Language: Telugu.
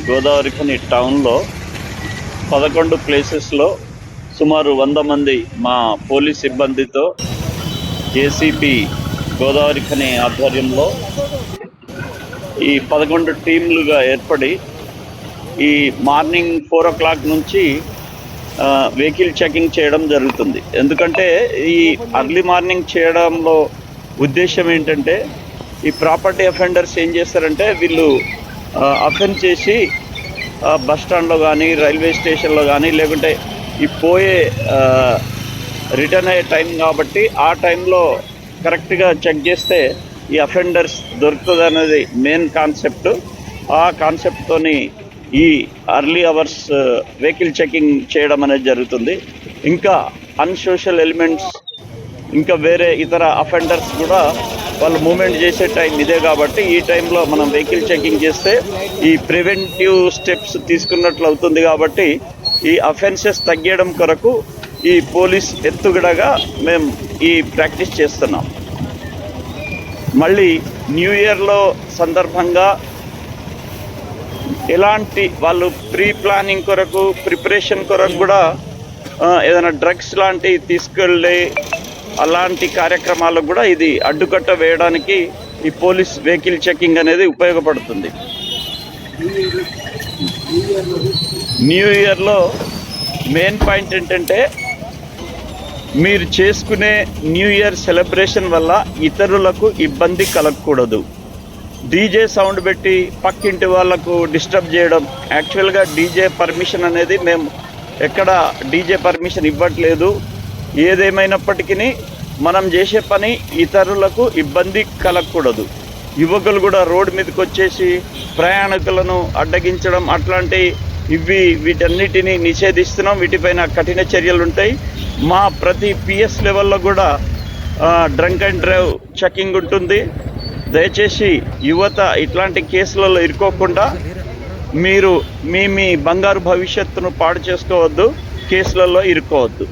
గోదావరిఖని టౌన్లో 11 ప్లేసెస్లో సుమారు 100 మంది మా పోలీస్ సిబ్బందితో ఏసీపీ గోదావరిఖని ఆధ్వర్యంలో ఈ 11 టీంలుగా ఏర్పడి ఈ మార్నింగ్ 4 o'clock నుంచి వెహికల్ చెకింగ్ చేయడం జరుగుతుంది. ఎందుకంటే ఈ అర్లీ మార్నింగ్ చేయడంలో ఉద్దేశం ఏంటంటే ఈ ప్రాపర్టీ అఫెండర్స్ ఏం చేస్తారంటే వీళ్ళు అఫెన్స్ చేసి బస్ స్టాండ్లో కానీ రైల్వే స్టేషన్లో కానీ లేకుంటే ఈ పోయే రిటర్న్ అయ్యే టైం కాబట్టి ఆ టైంలో కరెక్ట్గా చెక్ చేస్తే ఈ అఫెండర్స్ దొరుకుతుంది అనేది మెయిన్ కాన్సెప్ట్. ఆ కాన్సెప్ట్తోని ఈ అర్లీ అవర్స్ వెహికల్ చెకింగ్ చేయడం అనేది జరుగుతుంది. ఇంకా అన్సోషల్ ఎలిమెంట్స్ ఇంకా వేరే ఇతర అఫెండర్స్ కూడా వాళ్ళు మూవ్మెంట్ చేసే టైం ఇదే కాబట్టి ఈ టైంలో మనం వెహికల్ చెకింగ్ చేస్తే ఈ ప్రివెంటివ్ స్టెప్స్ తీసుకున్నట్లు అవుతుంది. కాబట్టి ఈ అఫెన్సెస్ తగ్గడం కొరకు ఈ పోలీస్ ఎత్తుగడగా మేము ఈ ప్రాక్టీస్ చేస్తున్నాం. మళ్ళీ న్యూ ఇయర్లో సందర్భంగా ఎలాంటి వాళ్ళు ప్రీ ప్లానింగ్ కొరకు ప్రిపరేషన్ కొరకు కూడా ఏదైనా డ్రగ్స్ లాంటివి తీసుకెళ్ళి అలాంటి కార్యక్రమాలకు కూడా ఇది అడ్డుకట్ట వేయడానికి ఈ పోలీస్ వెహికల్ చెకింగ్ అనేది ఉపయోగపడుతుంది. న్యూ ఇయర్లో మెయిన్ పాయింట్ ఏంటంటే మీరు చేసుకునే న్యూ ఇయర్ సెలబ్రేషన్ వల్ల ఇతరులకు ఇబ్బంది కలగకూడదు. డీజే సౌండ్ పెట్టి పక్కింటి వాళ్ళకు డిస్టర్బ్ చేయడం, యాక్చువల్గా డీజే పర్మిషన్ అనేది మేము ఎక్కడ డీజే పర్మిషన్ ఇవ్వట్లేదు. ఏదేమైనప్పటికీ మనం చేసే పని ఇతరులకు ఇబ్బంది కలగకూడదు. యువకులు కూడా రోడ్డు మీదకి వచ్చేసి ప్రయాణికులను అడ్డగించడం అట్లాంటి వీటన్నిటిని నిషేధిస్తున్నాం. వీటిపైన కఠిన చర్యలు ఉంటాయి. మా ప్రతి పిఎస్ లెవెల్లో కూడా డ్రంక్ అండ్ డ్రైవ్ చెకింగ్ ఉంటుంది. దయచేసి యువత ఇట్లాంటి కేసులలో ఇరుక్కోకుండా మీరు మీ బంగారు భవిష్యత్తును పాడు చేసుకోవద్దు, కేసులలో ఇరుక్కోవద్దు.